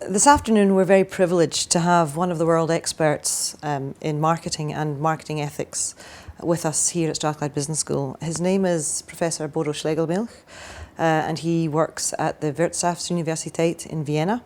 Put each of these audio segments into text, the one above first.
This afternoon we're very privileged to have one of the world experts in marketing and marketing ethics with us here at Strathclyde Business School. His name is Professor Bodo Schlegelmilch and he works at the Wirtschaftsuniversität in Vienna.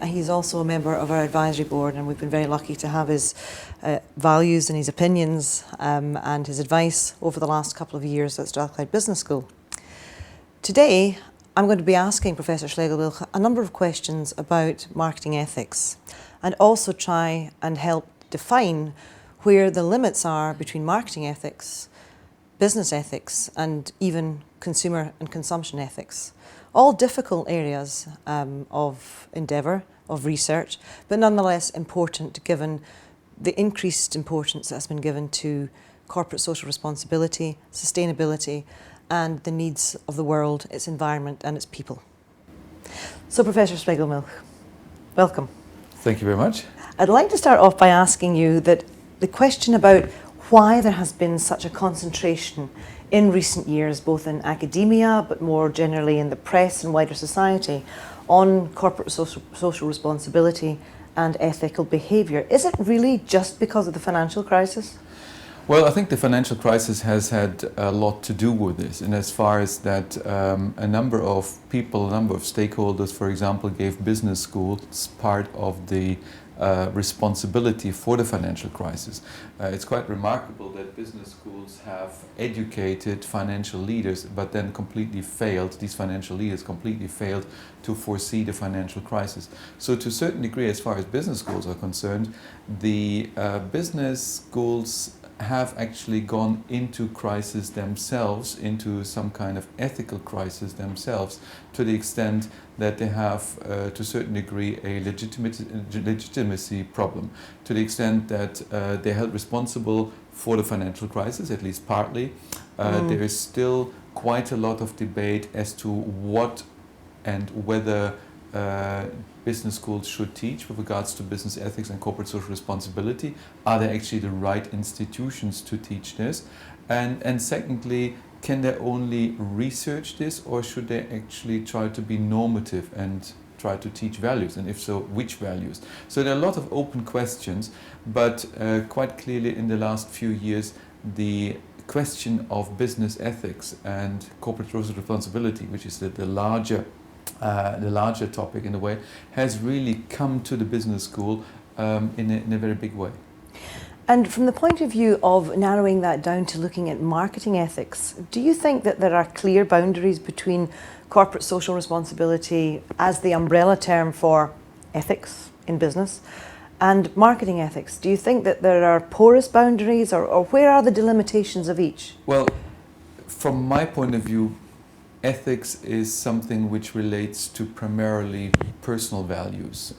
He's also a member of our advisory board, and we've been very lucky to have his values and his opinions and his advice over the last couple of years at Strathclyde Business School. Today I'm going to be asking Professor Schlegelmilch a number of questions about marketing ethics and also try and help define where the limits are between marketing ethics, business ethics and even consumer and consumption ethics. All difficult areas of endeavour, of research, but nonetheless important given the increased importance that's been given to corporate social responsibility, sustainability and the needs of the world, its environment and its people. So Professor Schlegelmilch, welcome. Thank you very much. I'd like to start off by asking you that the question about why there has been such a concentration in recent years, both in academia but more generally in the press and wider society, on corporate social responsibility and ethical behaviour. Is it really just because of the financial crisis? Well, I think the financial crisis has had a lot to do with this, and as far as that a number of people, a number of stakeholders, for example, gave business schools part of the responsibility for the financial crisis. It's quite remarkable that business schools have educated financial leaders but then these financial leaders completely failed to foresee the financial crisis. So to a certain degree, as far as business schools are concerned, the business schools have actually gone into crisis themselves, into some kind of ethical crisis themselves, to the extent that they have, to a certain degree, a legitimacy problem, to the extent that they're held responsible for the financial crisis, at least partly. There is still quite a lot of debate as to what and whether business schools should teach with regards to business ethics and corporate social responsibility. Are they actually the right institutions to teach this? And secondly, can they only research this, or should they actually try to be normative and try to teach values, and if so, which values? So there are a lot of open questions, but quite clearly in the last few years the question of business ethics and corporate social responsibility, which is the larger topic in a way, has really come to the business school in a very big way. And from the point of view of narrowing that down to looking at marketing ethics, do you think that there are clear boundaries between corporate social responsibility as the umbrella term for ethics in business and marketing ethics? Do you think that there are porous boundaries, or where are the delimitations of each? Well, from my point of view, ethics is something which relates to primarily personal values.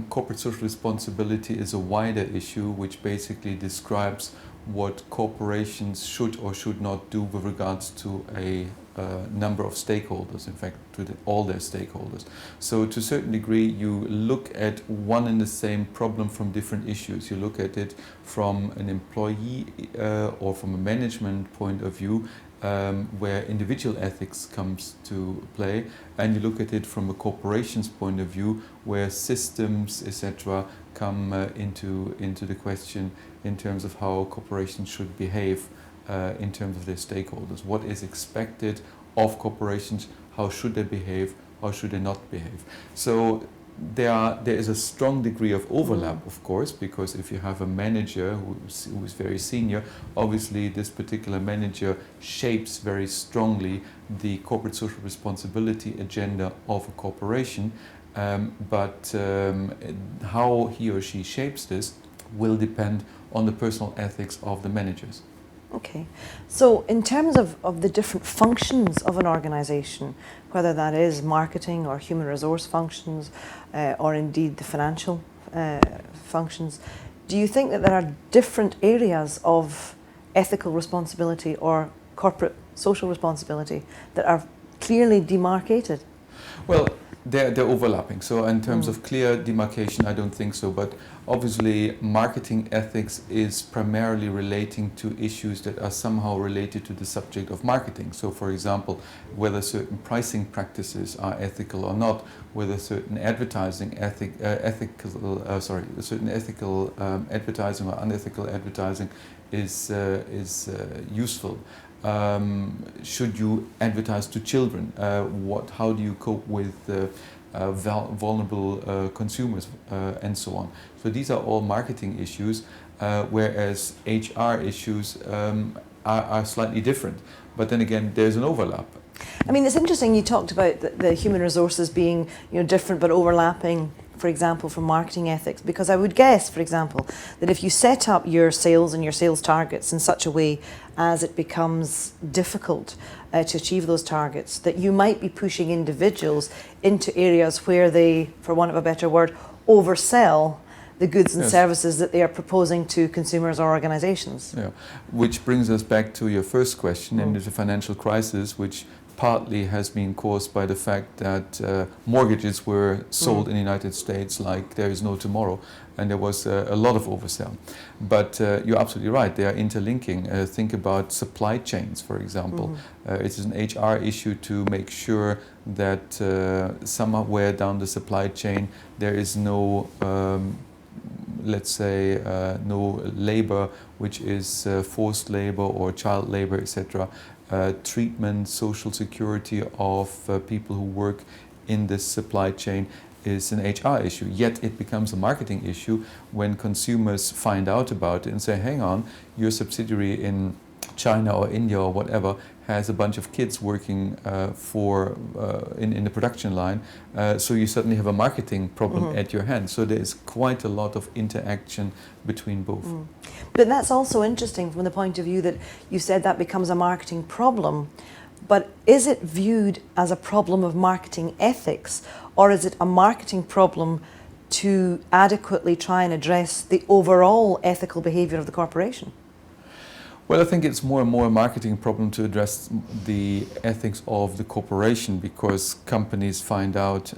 Corporate social responsibility is a wider issue which basically describes what corporations should or should not do with regards to a number of stakeholders, in fact to all their stakeholders. So to a certain degree you look at one and the same problem from different issues. You look at it from an employee or from a management point of view, where individual ethics comes to play, and you look at it from a corporation's point of view, where systems, etc., come into the question in terms of how corporations should behave in terms of their stakeholders. What is expected of corporations? How should they behave? How should they not behave? So there is a strong degree of overlap, of course, because if you have a manager who is very senior, obviously this particular manager shapes very strongly the corporate social responsibility agenda of a corporation, but how he or she shapes this will depend on the personal ethics of the managers. Okay, so in terms of the different functions of an organisation, whether that is marketing or human resource functions or indeed the financial functions, do you think that there are different areas of ethical responsibility or corporate social responsibility that are clearly demarcated? Well, They're overlapping. So in terms of clear demarcation, I don't think so. But obviously, marketing ethics is primarily relating to issues that are somehow related to the subject of marketing. So, for example, whether certain pricing practices are ethical or not, whether certain advertising certain ethical advertising or unethical advertising is useful. Should you advertise to children? How do you cope with vulnerable consumers and so on? So these are all marketing issues, whereas HR issues are slightly different. But then again, there's an overlap. I mean, it's interesting you talked about the human resources being, different but overlapping, for example, from marketing ethics, because I would guess, for example, that if you set up your sales and your sales targets in such a way as it becomes difficult to achieve those targets, that you might be pushing individuals into areas where they, for want of a better word, oversell the goods and services that they are proposing to consumers or organizations. Yeah, which brings us back to your first question, and the financial crisis, which partly has been caused by the fact that mortgages were sold in the United States like there is no tomorrow, and there was a lot of oversell. But you're absolutely right, they are interlinking. Think about supply chains, for example. It is an HR issue to make sure that somewhere down the supply chain there is no let's say, no labor which is forced labor or child labor, etc. Treatment, social security of people who work in this supply chain is an HR issue. Yet it becomes a marketing issue when consumers find out about it and say, hang on, your subsidiary in China or India or whatever has a bunch of kids working in the production line, so you suddenly have a marketing problem at your hand. So there is quite a lot of interaction between both. But that's also interesting from the point of view that you said that becomes a marketing problem, but is it viewed as a problem of marketing ethics, or is it a marketing problem to adequately try and address the overall ethical behaviour of the corporation? Well, I think it's more and more a marketing problem to address the ethics of the corporation, because companies find out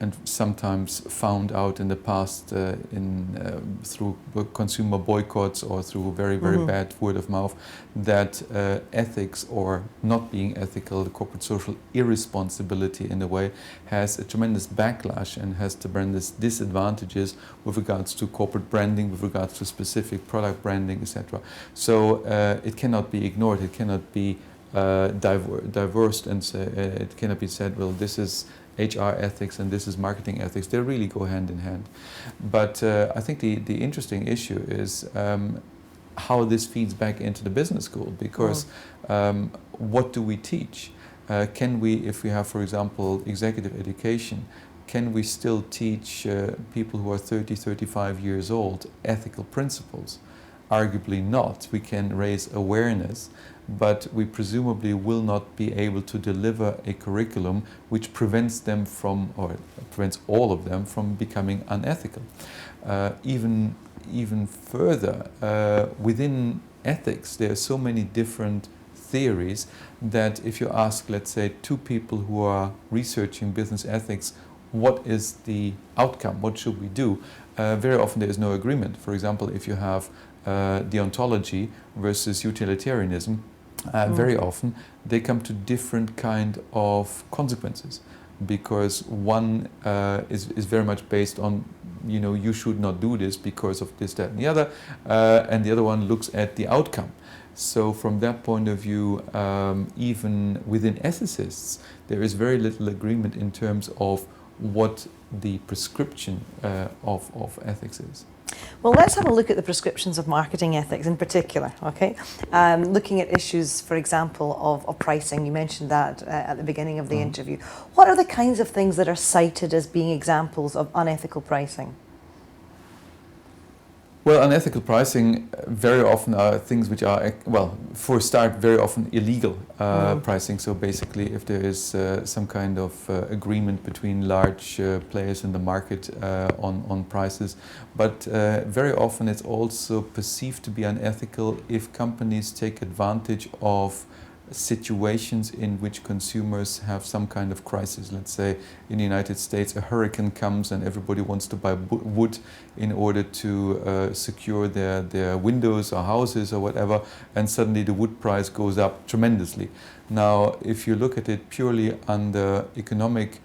and sometimes found out in the past through consumer boycotts or through very, very bad word of mouth that ethics, or not being ethical, the corporate social irresponsibility in a way, has a tremendous backlash and has tremendous disadvantages with regards to corporate branding, with regards to specific product branding, etc. So it cannot be ignored, it cannot be divorced, and it cannot be said, well, this is HR ethics and this is marketing ethics. They really go hand in hand. But I think the interesting issue is how this feeds back into the business school, because what do we teach? Can we, if we have, for example, executive education, can we still teach people who are 30, 35 years old ethical principles? Arguably not. We can raise awareness, but we presumably will not be able to deliver a curriculum which prevents them from, or prevents all of them from becoming unethical. Even further, within ethics, there are so many different theories that if you ask, let's say, two people who are researching business ethics, what is the outcome, what should we do? Very often there is no agreement. For example, if you have deontology versus utilitarianism, very often they come to different kind of consequences, because one is very much based on, you should not do this because of this, that and the other, and the other one looks at the outcome. So from that point of view, even within ethicists, there is very little agreement in terms of what the prescription of ethics is. Well, let's have a look at the prescriptions of marketing ethics in particular, okay? Looking at issues, for example, of pricing. You mentioned that at the beginning of the interview. What are the kinds of things that are cited as being examples of unethical pricing? Well, unethical pricing very often are things which are, well, for a start, very often illegal pricing. So basically, if there is some kind of agreement between large players in the market on prices. But very often it's also perceived to be unethical if companies take advantage of situations in which consumers have some kind of crisis. Let's say in the United States a hurricane comes and everybody wants to buy wood in order to secure their windows or houses or whatever, and suddenly the wood price goes up tremendously. Now, if you look at it purely under economic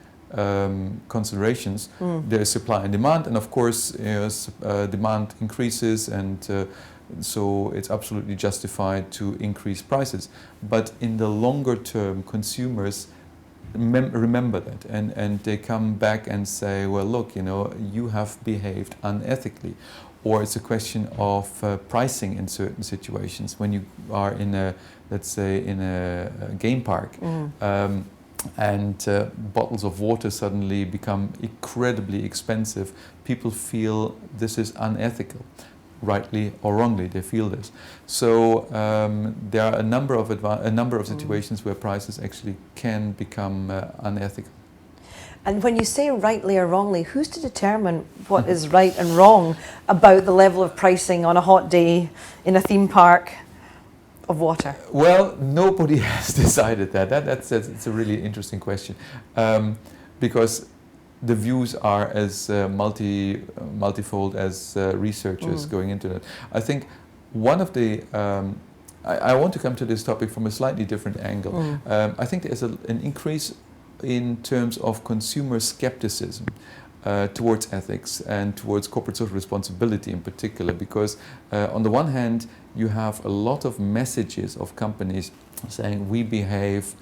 considerations, there is supply and demand, and of course demand increases, and so it's absolutely justified to increase prices. But in the longer term, consumers remember that, and they come back and say, well, look, you have behaved unethically. Or it's a question of pricing in certain situations. When you are in a, let's say, in a game park, and bottles of water suddenly become incredibly expensive, people feel this is unethical. Rightly or wrongly, they feel this. So there are a number of situations where prices actually can become unethical. And when you say rightly or wrongly, who's to determine what is right and wrong about the level of pricing on a hot day in a theme park of water? Well, nobody has decided that. It's a really interesting question, because the views are as multifold as researchers going into that. I think one of the I want to come to this topic from a slightly different angle. I think there's an increase in terms of consumer skepticism towards ethics and towards corporate social responsibility in particular, because on the one hand you have a lot of messages of companies saying we behave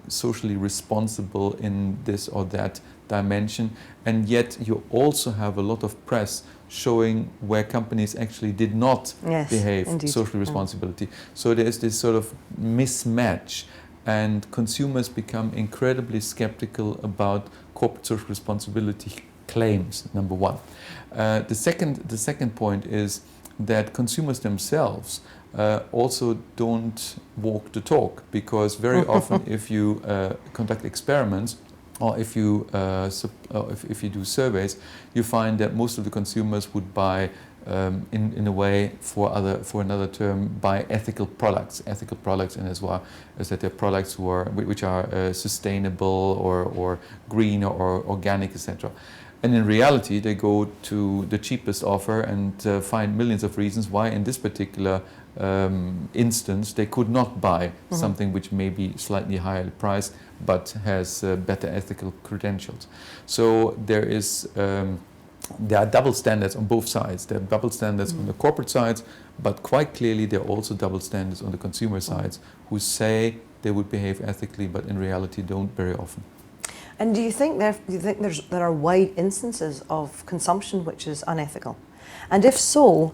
socially responsible in this or that dimension, and yet you also have a lot of press showing where companies actually did not behave socially responsibility. So there is this sort of mismatch, and consumers become incredibly skeptical about corporate social responsibility claims, number one. The second point is that consumers themselves also don't walk the talk, because very often if you conduct experiments, or if you do surveys, you find that most of the consumers would buy, in a way, for another term, buy ethical products, and as well as that they're products which are sustainable or green or organic, etc. And in reality, they go to the cheapest offer and find millions of reasons why in this particular instance they could not buy something which may be slightly higher priced but has better ethical credentials. So there are double standards on both sides. There are double standards on the corporate sides, but quite clearly there are also double standards on the consumer sides, who say they would behave ethically but in reality don't very often. And do you think there are wide instances of consumption which is unethical? And if so,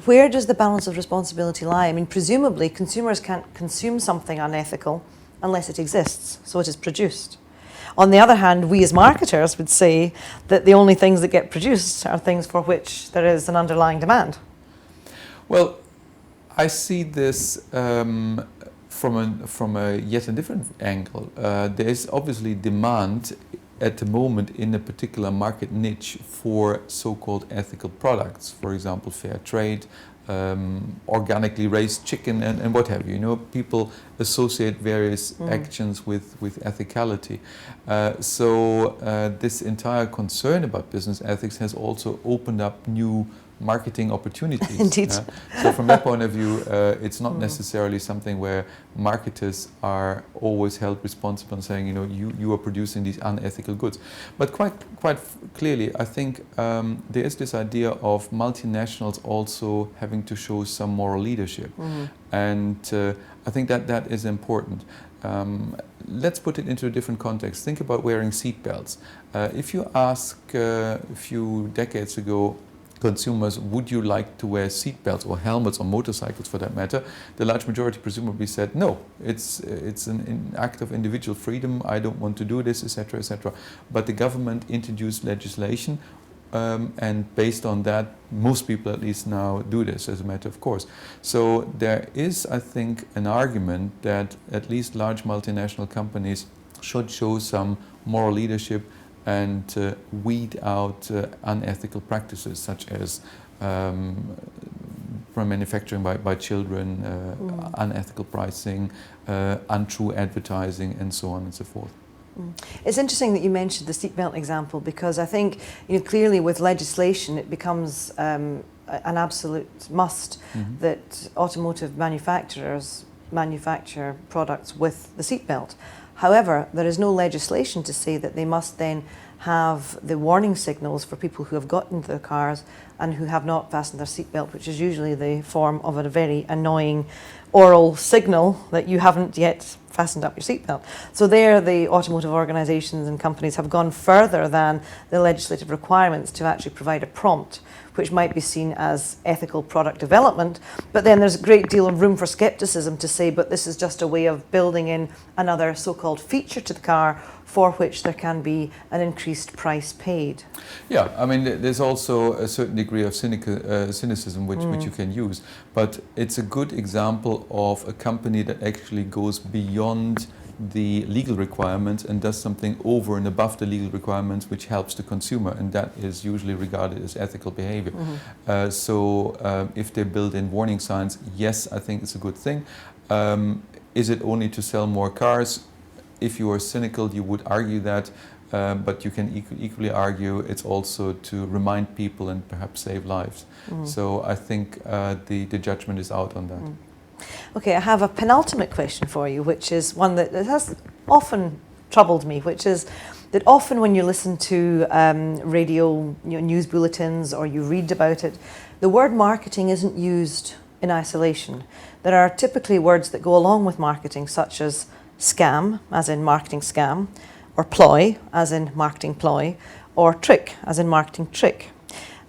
where does the balance of responsibility lie? I mean, presumably consumers can't consume something unethical unless it exists, so it is produced. On the other hand, we as marketers would say that the only things that get produced are things for which there is an underlying demand. Well, I see this from a yet a different angle. There is obviously demand at the moment in a particular market niche for so-called ethical products, for example, fair trade, organically raised chicken, and what have you. You know, people associate various actions with ethicality. So this entire concern about business ethics has also opened up new marketing opportunities. Indeed. So from that point of view, it's not necessarily something where marketers are always held responsible and saying, you know, you are producing these unethical goods. But quite clearly, I think there is this idea of multinationals also having to show some moral leadership. And I think that is important. Let's put it into a different context. Think about wearing seatbelts. If you ask a few decades ago, consumers, would you like to wear seatbelts or helmets on motorcycles for that matter, the large majority presumably said no. It's an act of individual freedom. I don't want to do this, etc., etc. But the government introduced legislation, and based on that, most people at least now do this as a matter of course. So there is, I think, an argument that at least large multinational companies should show some moral leadership and weed out unethical practices, such as from manufacturing by children, unethical pricing, untrue advertising, and so on and so forth. It's interesting that you mentioned the seatbelt example, because I think, you know, clearly with legislation it becomes an absolute must that automotive manufacturers manufacture products with the seatbelt. However, there is no legislation to say that they must then have the warning signals for people who have got into their cars and who have not fastened their seatbelt, which is usually the form of a very annoying oral signal that you haven't yet fastened up your seatbelt. So there the automotive organisations and companies have gone further than the legislative requirements to actually provide a prompt, which might be seen as ethical product development, but then there's a great deal of room for scepticism to say, but this is just a way of building in another so-called feature to the car for which there can be an increased price paid. Yeah, I mean, there's also a certain degree of cynicism which you can use, but it's a good example of a company that actually goes beyond the legal requirements and does something over and above the legal requirements which helps the consumer, and that is usually regarded as ethical behavior. So if they build in warning signs, yes, I think it's a good thing. Is it only to sell more cars? If you are cynical, you would argue that, but you can equally argue it's also to remind people and perhaps save lives. So I think the judgment is out on that. Okay, I have a penultimate question for you, which is one that has often troubled me, which is that often when you listen to radio news bulletins or you read about it, the word marketing isn't used in isolation. There are typically words that go along with marketing, such as scam, as in marketing scam, or ploy, as in marketing ploy, or trick, as in marketing trick.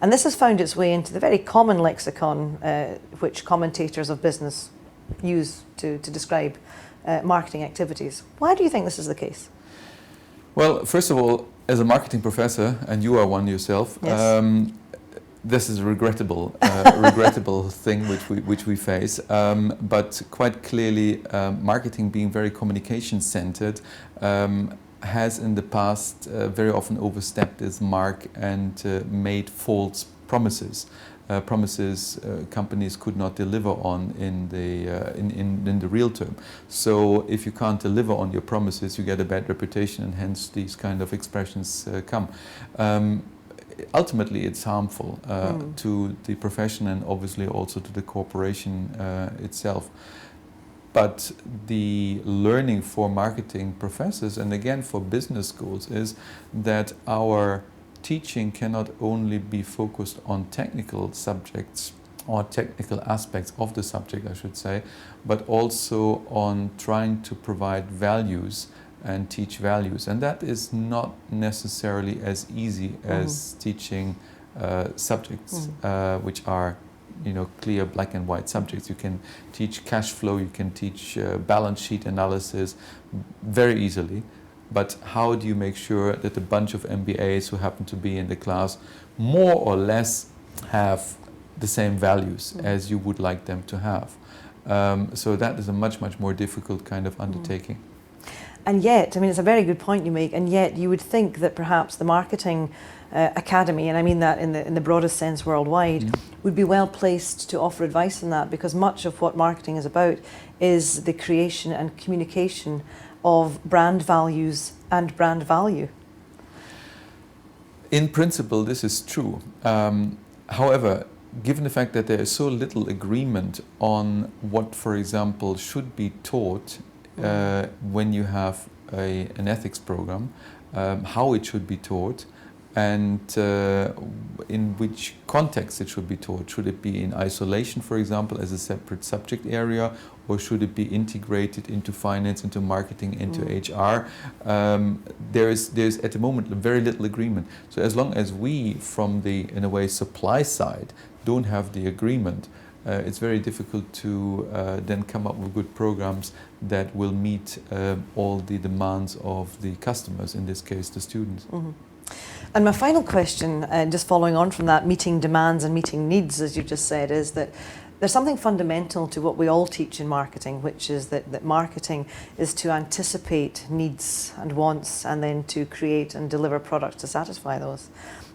And this has found its way into the very common lexicon which commentators of business use to describe marketing activities. Why do you think this is the case? Well, first of all, as a marketing professor, and you are one yourself, yes. This is a regrettable thing which we face. But quite clearly, marketing being very communication-centered has in the past very often overstepped its mark and made false promises. Promises companies could not deliver on in the real term. So if you can't deliver on your promises, you get a bad reputation, and hence these kind of expressions come. Ultimately, it's harmful to the profession and obviously also to the corporation itself. But the learning for marketing professors, and again for business schools, is that our teaching cannot only be focused on technical subjects or technical aspects of the subject, I should say, but also on trying to provide values and teach values. And that is not necessarily as easy as teaching subjects which are, you know, clear black and white subjects. You can teach cash flow, you can teach balance sheet analysis very easily. But how do you make sure that a bunch of MBAs who happen to be in the class more or less have the same values as you would like them to have? So that is a much more difficult kind of undertaking. And yet, I mean, it's a very good point you make, and yet you would think that perhaps the marketing academy, and I mean that in the broadest sense worldwide, would be well placed to offer advice on that, because much of what marketing is about is the creation and communication of brand values and brand value. In principle, this is true. However, given the fact that there is so little agreement on what, for example, should be taught when you have an ethics program, how it should be taught, and in which context it should be taught. Should it be in isolation, for example, as a separate subject area, or should it be integrated into finance, into marketing, into HR? There's at the moment very little agreement. So as long as we, from the, in a way, supply side, don't have the agreement, it's very difficult to then come up with good programs that will meet all the demands of the customers, in this case the students. And my final question, just following on from that, meeting demands and meeting needs, as you just said, is that there's something fundamental to what we all teach in marketing, which is that marketing is to anticipate needs and wants and then to create and deliver products to satisfy those.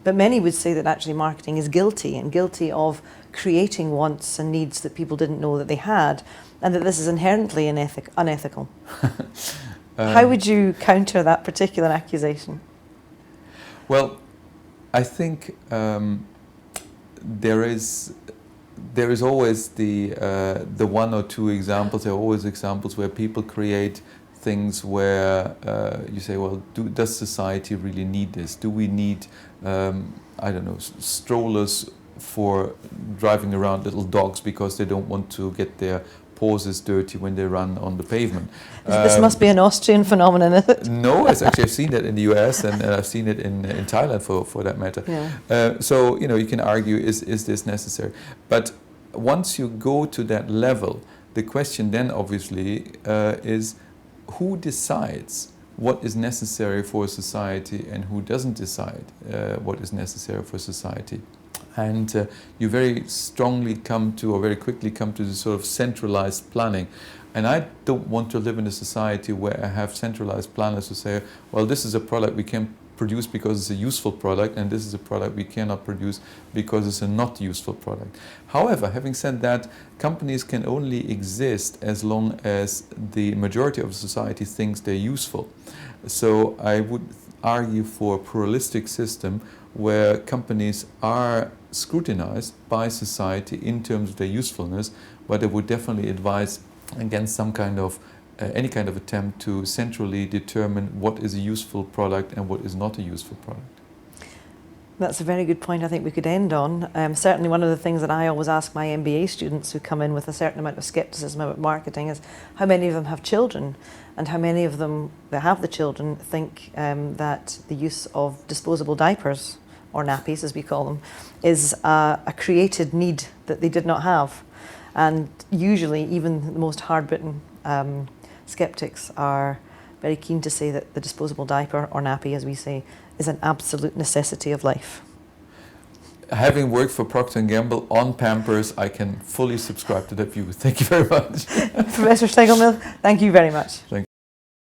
But many would say that actually marketing is guilty of creating wants and needs that people didn't know that they had, and that this is inherently unethical. How would you counter that particular accusation? Well, I think there is always the one or two examples. There are always examples where people create things where you say, well, does society really need this? Do we need, I don't know, strollers for driving around little dogs because they don't want to get their paws dirty when they run on the pavement? This must be an Austrian phenomenon, is it? No, it's actually, I've seen it in the US and I've seen it in Thailand for that matter. Yeah. So, you can argue, is this necessary? But once you go to that level, the question then obviously is who decides what is necessary for society and who doesn't decide what is necessary for society. And you very strongly come to, or very quickly come to, this sort of centralized planning. And I don't want to live in a society where I have centralized planners who say, well, this is a product we can produce because it's a useful product, and this is a product we cannot produce because it's a not useful product. However, having said that, companies can only exist as long as the majority of society thinks they're useful. So I would argue for a pluralistic system where companies are scrutinized by society in terms of their usefulness, but I would definitely advise against some kind of any kind of attempt to centrally determine what is a useful product and what is not a useful product. That's a very good point I think we could end on. Certainly one of the things that I always ask my MBA students who come in with a certain amount of skepticism about marketing is how many of them have children, and how many of them that have the children think that the use of disposable diapers, or nappies as we call them, is a created need that they did not have. And usually even the most hard-bitten skeptics are very keen to say that the disposable diaper, or nappy as we say, is an absolute necessity of life. Having worked for Procter & Gamble on Pampers, I can fully subscribe to that view. Thank you very much. Professor Schlegelmilch, thank you very much. Thank you.